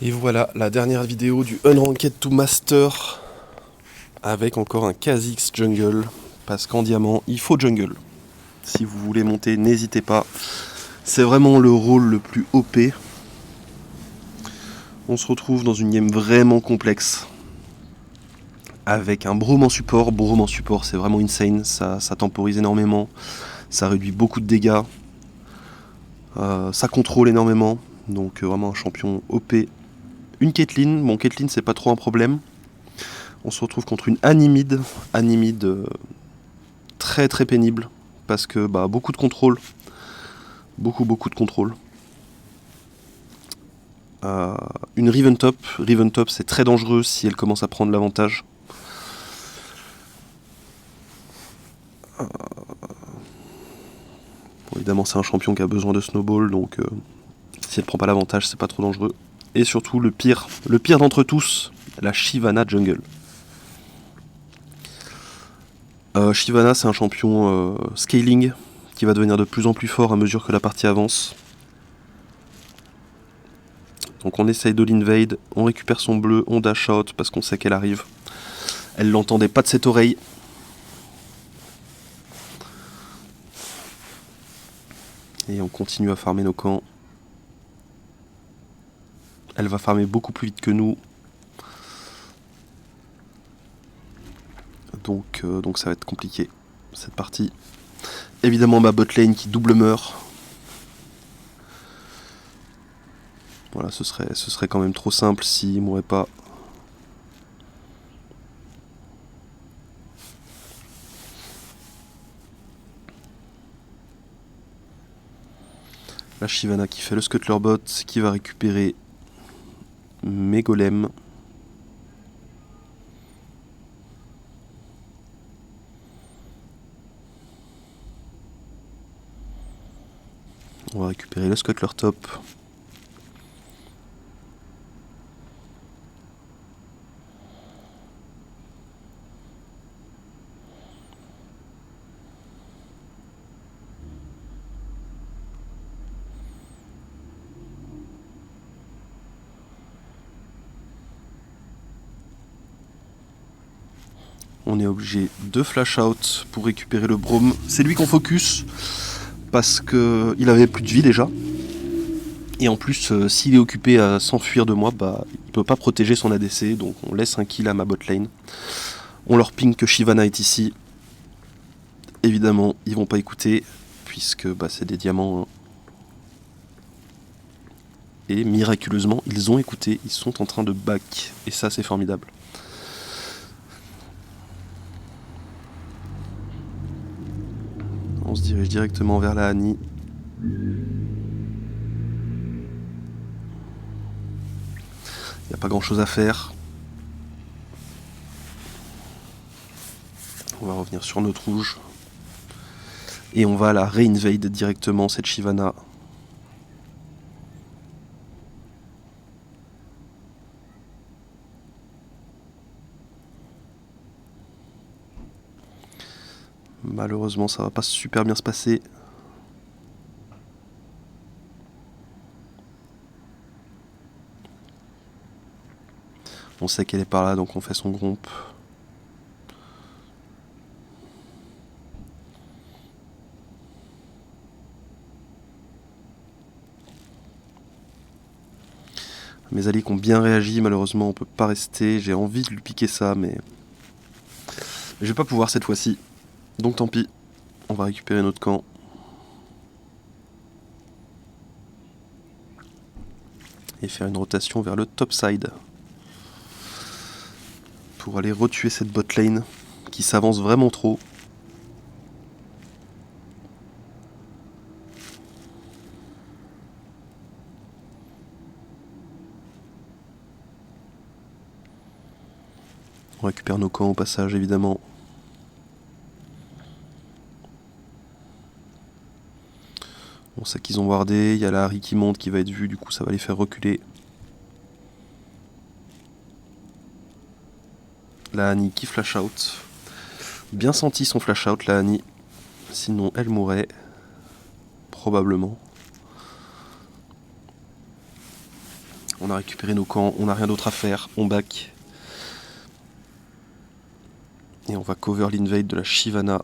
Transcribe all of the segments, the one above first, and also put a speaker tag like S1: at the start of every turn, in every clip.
S1: Et voilà la dernière vidéo du Unranked to Master avec encore un Kha'Zix jungle parce qu'en diamant il faut jungle. Si vous voulez monter, n'hésitez pas. C'est vraiment le rôle le plus OP. On se retrouve dans une game vraiment complexe avec un Braum en support. Braum en support c'est vraiment insane, ça temporise énormément, ça réduit beaucoup de dégâts, ça contrôle énormément, donc vraiment un champion OP. Une Caitlyn, bon Caitlyn c'est pas trop un problème. On se retrouve contre une Animide, très très pénible parce que beaucoup de contrôle, beaucoup de contrôle. Une Riven Top c'est très dangereux si elle commence à prendre l'avantage. Bon, évidemment c'est un champion qui a besoin de snowball, donc si elle prend pas l'avantage c'est pas trop dangereux. Et surtout le pire d'entre tous, la Shyvana jungle. Shyvana c'est un champion scaling qui va devenir de plus en plus fort à mesure que la partie avance. Donc on essaye de l'invade, on récupère son bleu, on dash out parce qu'on sait qu'elle arrive. Elle l'entendait pas de cette oreille. Et on continue à farmer nos camps. Elle va farmer beaucoup plus vite que nous. Donc ça va être compliqué cette partie. Évidemment ma bot lane qui double meurt. Voilà, ce serait quand même trop simple s'il mourait pas. La Shyvana qui fait le Scuttlerbot, qui va récupérer mes golems. On va récupérer le Scuttler Top. On est obligé de flash out pour récupérer le Braum. C'est lui qu'on focus parce qu'il avait plus de vie déjà. Et en plus, s'il est occupé à s'enfuir de moi, il peut pas protéger son ADC, donc on laisse un kill à ma bot lane. On leur ping que Shyvana est ici. Évidemment, ils vont pas écouter, puisque c'est des diamants. Hein. Et miraculeusement, ils ont écouté, ils sont en train de back. Et ça, c'est formidable. On se dirige directement vers la Annie. Il n'y a pas grand chose à faire. On va revenir sur notre rouge. Et on va la réinvade directement, cette Shyvana. Malheureusement, ça va pas super bien se passer. On sait qu'elle est par là, donc on fait son groupe. Mes alliés qui ont bien réagi, malheureusement on peut pas rester. J'ai envie de lui piquer ça, mais je vais pas pouvoir cette fois-ci. Donc tant pis, on va récupérer notre camp. Et faire une rotation vers le top side. Pour aller retuer cette bot lane qui s'avance vraiment trop. On récupère nos camps au passage évidemment. On sait qu'ils ont wardé, il y a la Harry qui monte qui va être vue, du coup ça va les faire reculer. La Annie qui flash out. Bien senti son flash out la Annie. Sinon elle mourrait. Probablement. On a récupéré nos camps, on n'a rien d'autre à faire, on back. Et on va cover l'invade de la Shyvana.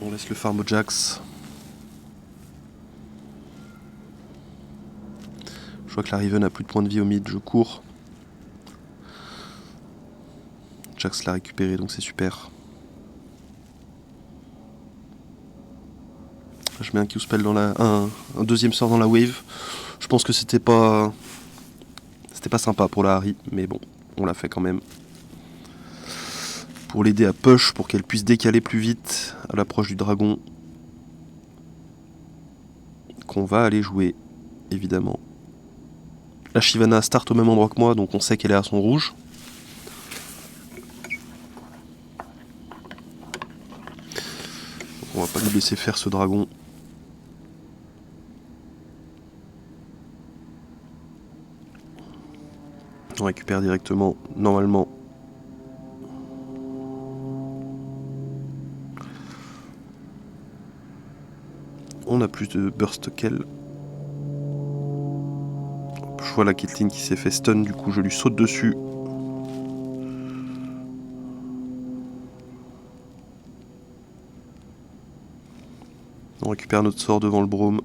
S1: On laisse le farm au Jax. Je vois que la Riven a plus de points de vie au mid, je cours. Jax l'a récupéré, donc c'est super. Je mets un Q-spell dans un deuxième sort dans la wave. Je pense que c'était pas sympa pour la Harry, mais bon, on l'a fait quand même. Pour l'aider à push, pour qu'elle puisse décaler plus vite à l'approche du dragon. Qu'on va aller jouer, évidemment. La Shyvana start au même endroit que moi, donc on sait qu'elle est à son rouge. On va pas lui laisser faire ce dragon. On récupère directement, normalement. On a plus de burst qu'elle. Je vois la Caitlyn qui s'est fait stun, du coup je lui saute dessus. On récupère notre sort devant le Braum.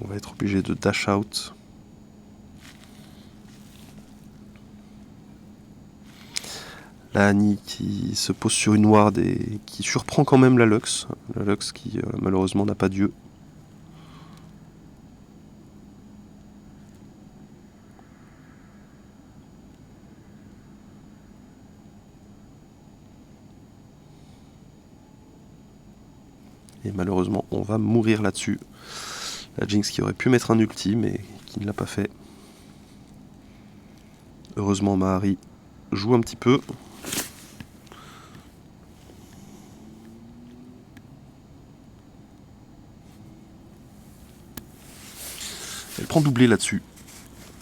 S1: On va être obligé de dash out. La Annie qui se pose sur une ward et qui surprend quand même la Lux. La Lux qui malheureusement n'a pas Dieu. Et malheureusement on va mourir là-dessus. La Jinx qui aurait pu mettre un ulti mais qui ne l'a pas fait. Heureusement Mahari joue un petit peu. Elle prend doublé là-dessus.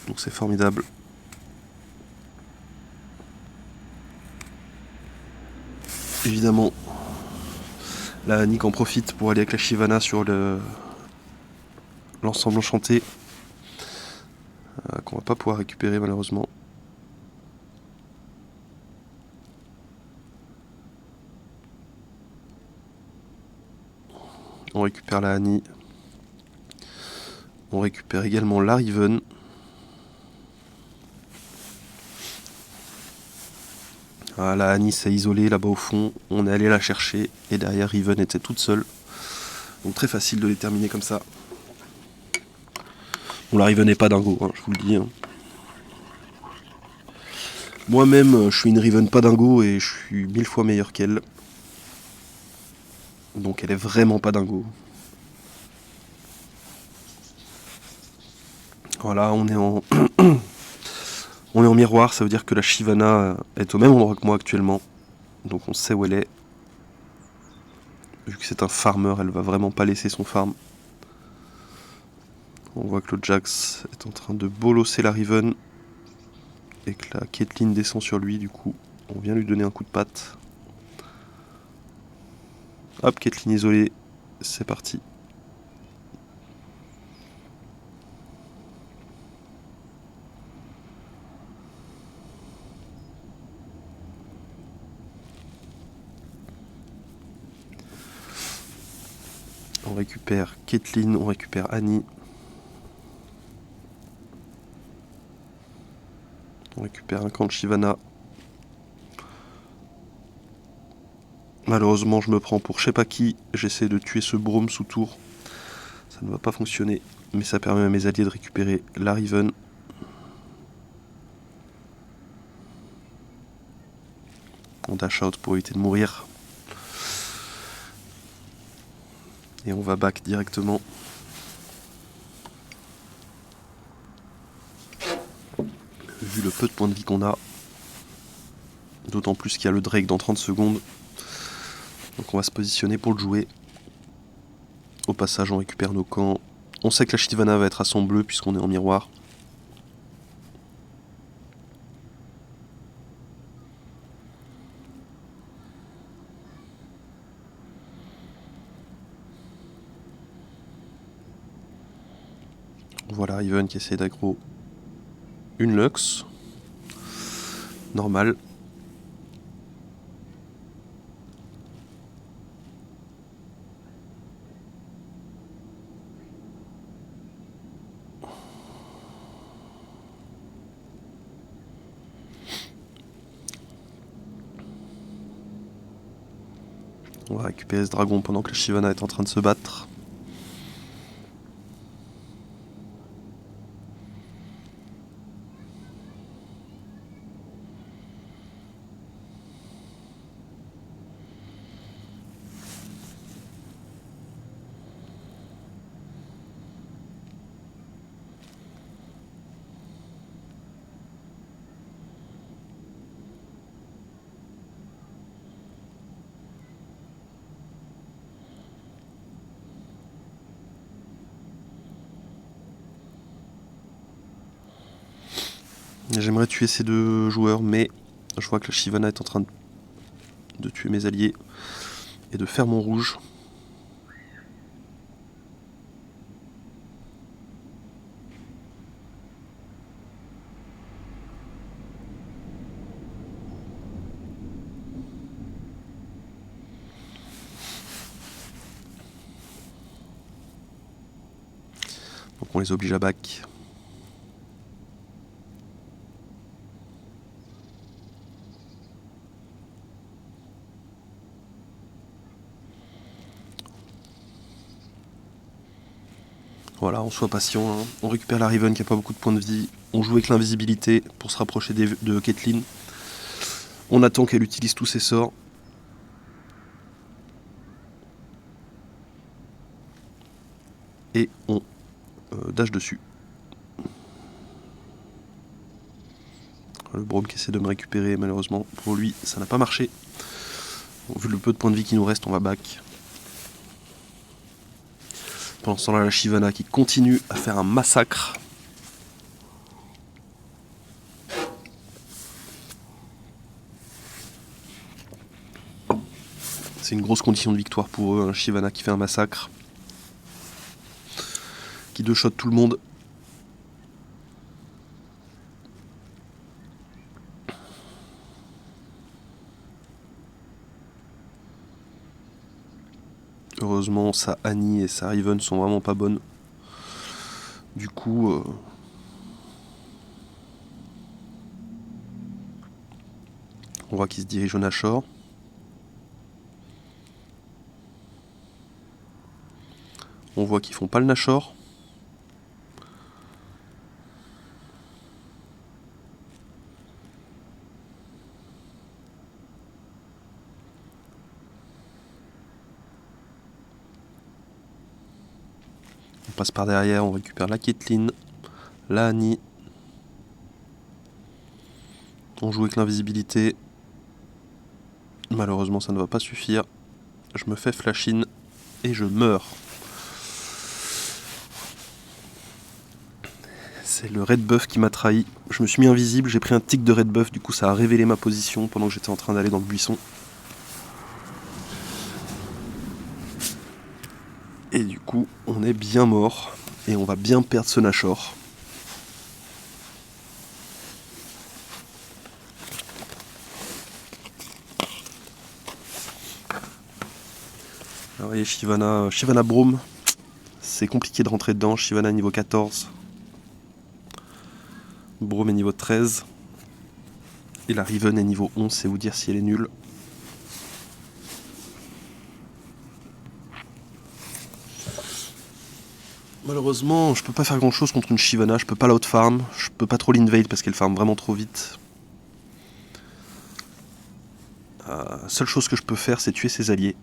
S1: Donc c'est formidable. Évidemment, la Nick en profite pour aller avec la Shyvana sur l'ensemble enchanté. Qu'on va pas pouvoir récupérer malheureusement. On récupère la Annie. On récupère également la Riven. La Annie s'est isolée là-bas au fond. On est allé la chercher. Et derrière, Riven était toute seule. Donc très facile de les terminer comme ça. Bon, la Riven n'est pas dingo, hein, je vous le dis. Hein. Moi-même, je suis une Riven pas dingo et je suis 1000 fois meilleur qu'elle. Donc elle est vraiment pas dingo. Voilà, on est en on est en miroir, ça veut dire que la Shyvana est au même endroit que moi actuellement. Donc on sait où elle est. Vu que c'est un farmer, elle va vraiment pas laisser son farm. On voit que le Jax est en train de bolosser la Riven. Et que la Caitlyn descend sur lui, du coup, on vient lui donner un coup de patte. Hop, Caitlyn isolée, c'est parti. On récupère Caitlyn, on récupère Annie. On récupère un camp de Shyvana. Malheureusement, je me prends pour je sais pas qui. J'essaie de tuer ce Brome sous tour. Ça ne va pas fonctionner. Mais ça permet à mes alliés de récupérer la Riven. On dash out pour éviter de mourir. Et on va back directement. Vu le peu de points de vie qu'on a. D'autant plus qu'il y a le Drake dans 30 secondes. Donc on va se positionner pour le jouer. Au passage, on récupère nos camps. On sait que la Shyvana va être à son bleu puisqu'on est en miroir. Voilà Riven qui essaie d'aggro une Lux. Normal. On va récupérer ce dragon pendant que la Shyvana est en train de se battre. J'aimerais tuer ces deux joueurs, mais je vois que la Shyvana est en train de tuer mes alliés et de faire mon rouge. Donc on les oblige à back. Voilà, on soit patient, hein. On récupère la Riven qui a pas beaucoup de points de vie. On joue avec l'invisibilité pour se rapprocher de Caitlyn. On attend qu'elle utilise tous ses sorts. Et on dash dessus. Le Brome qui essaie de me récupérer, malheureusement pour lui ça n'a pas marché. Bon, vu le peu de points de vie qui nous reste, on va back. Pendant ce temps-là, la Shyvana qui continue à faire un massacre. C'est une grosse condition de victoire pour eux, un Shyvana qui fait un massacre. Qui deux-shot tout le monde. Heureusement, sa Annie et sa Riven sont vraiment pas bonnes. Du coup, on voit qu'ils se dirigent au Nashor. On voit qu'ils font pas le Nashor. On passe par derrière, on récupère la Caitlyn, la Annie. On joue avec l'invisibilité. Malheureusement, ça ne va pas suffire. Je me fais flash-in et je meurs. C'est le red buff qui m'a trahi. Je me suis mis invisible, j'ai pris un tic de red buff, du coup ça a révélé ma position pendant que j'étais en train d'aller dans le buisson. Et du coup, on est bien mort et on va bien perdre ce Nashor. Alors, vous voyez, Shyvana Brome, c'est compliqué de rentrer dedans. Shyvana niveau 14. Brome est niveau 13. Et la Riven est niveau 11, c'est vous dire si elle est nulle. Malheureusement, je peux pas faire grand chose contre une Shyvana, je peux pas l'outfarm, je peux pas trop l'invade parce qu'elle farm vraiment trop vite. Seule chose que je peux faire, c'est tuer ses alliés.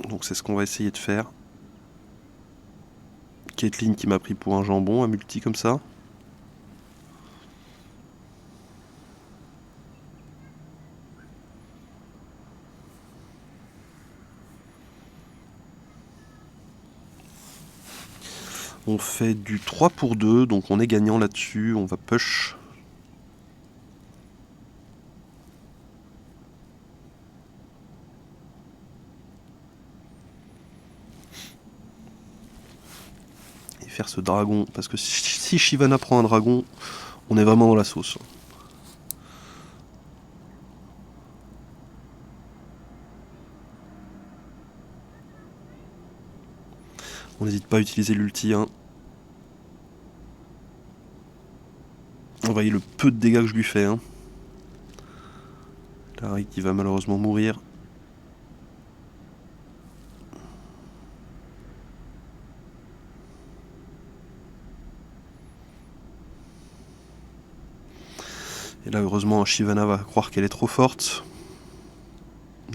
S1: Donc c'est ce qu'on va essayer de faire. Caitlyn qui m'a pris pour un jambon, un multi comme ça. On fait du 3 pour 2, donc on est gagnant là-dessus, on va push. Et faire ce dragon, parce que si Shyvana prend un dragon, on est vraiment dans la sauce. On n'hésite pas à utiliser l'ulti. Hein. Vous voyez le peu de dégâts que je lui fais. Hein. Larry qui va malheureusement mourir. Et là heureusement Shyvana va croire qu'elle est trop forte.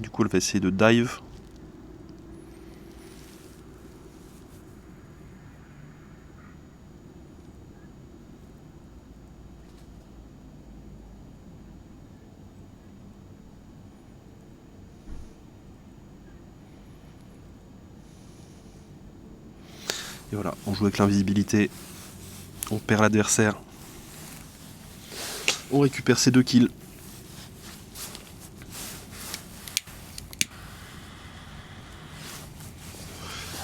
S1: Du coup elle va essayer de dive. Et voilà, on joue avec l'invisibilité. On perd l'adversaire. On récupère ses 2 kills.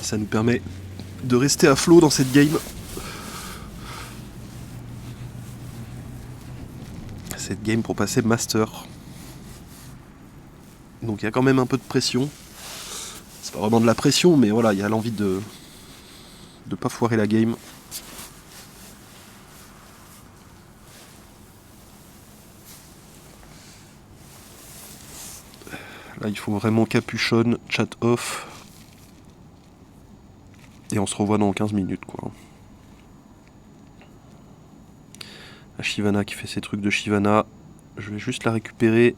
S1: Ça nous permet de rester à flot dans cette game. Cette game pour passer master. Donc il y a quand même un peu de pression. C'est pas vraiment de la pression, mais voilà, il y a l'envie de pas foirer la game. Là, il faut vraiment capuchonne, chat off. Et on se revoit dans 15 minutes, quoi. La Shyvana qui fait ses trucs de Shyvana. Je vais juste la récupérer.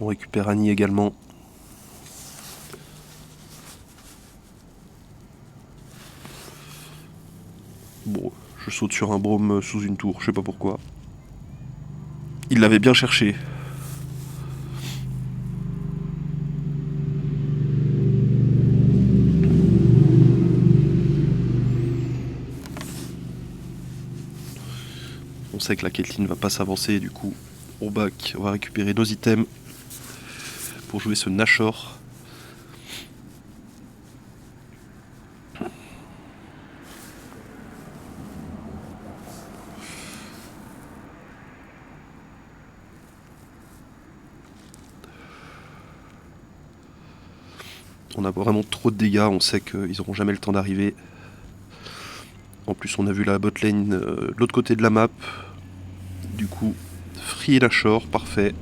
S1: On récupère Annie également. Bon, je saute sur un Braum sous une tour, je sais pas pourquoi. Il l'avait bien cherché. On sait que la Caitlyn va pas s'avancer, du coup, au back, on va récupérer nos items pour jouer ce Nashor. On a vraiment trop de dégâts, on sait qu'ils n'auront jamais le temps d'arriver. En plus, on a vu la botlane de l'autre côté de la map. Du coup, free et la shore, parfait.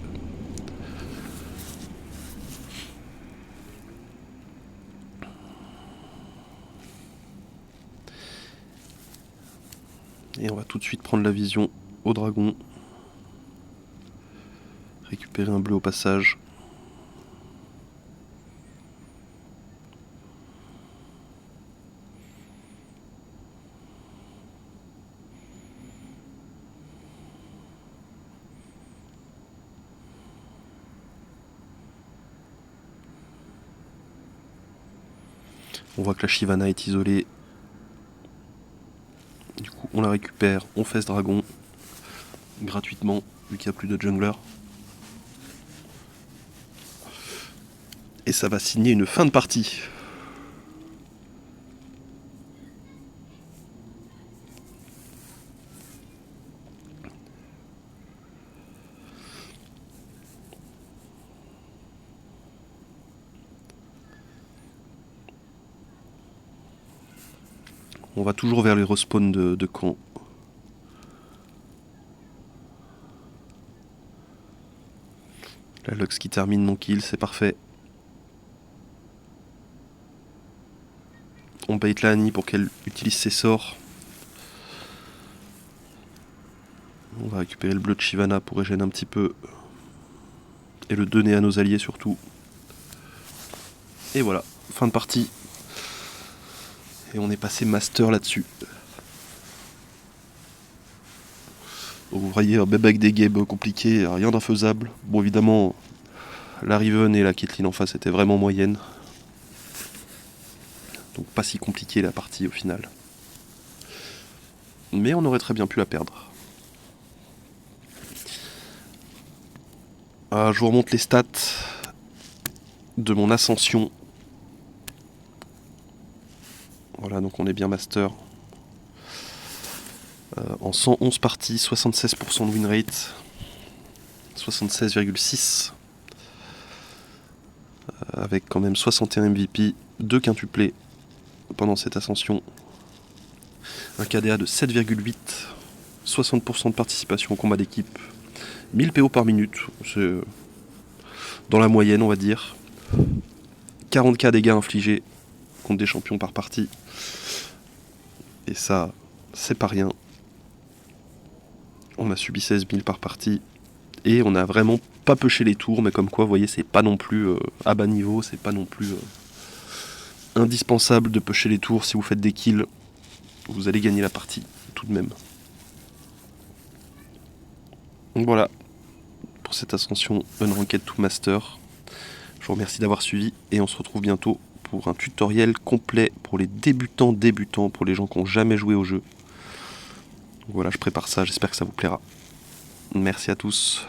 S1: Et on va tout de suite prendre la vision au dragon. Récupérer un bleu au passage. On voit que la Shyvana est isolée. Du coup, on la récupère, on fait ce dragon gratuitement, vu qu'il n'y a plus de jungler. Et ça va signer une fin de partie. On va toujours vers les respawns de camp. La Lux qui termine mon kill, c'est parfait. On bait la Annie pour qu'elle utilise ses sorts. On va récupérer le bleu de Shyvana pour régénérer un petit peu. Et le donner à nos alliés surtout. Et voilà, fin de partie. Et on est passé master là-dessus. Donc vous voyez, même avec des games compliqués, rien d'infaisable. Bon, évidemment, la Riven et la Caitlyn en face étaient vraiment moyennes. Donc pas si compliqué la partie au final. Mais on aurait très bien pu la perdre. Je vous remonte les stats de mon ascension. Voilà, donc on est bien master. En 111 parties, 76% de win rate, 76,6 avec quand même 61 MVP, 2 quintuplés pendant cette ascension, un KDA de 7,8, 60% de participation au combat d'équipe, 1000 PO par minute, c'est dans la moyenne on va dire, 40k dégâts infligés contre des champions par partie, et ça c'est pas rien. On a subi 16 000 par partie. Et on a vraiment pas pushé les tours. Mais comme quoi, vous voyez, c'est pas non plus à bas niveau. C'est pas non plus indispensable de pusher les tours. Si vous faites des kills, vous allez gagner la partie tout de même. Donc voilà. Pour cette ascension Unranked to Master. Je vous remercie d'avoir suivi. Et on se retrouve bientôt pour un tutoriel complet pour les débutants. Pour les gens qui n'ont jamais joué au jeu. Voilà, je prépare ça, j'espère que ça vous plaira. Merci à tous.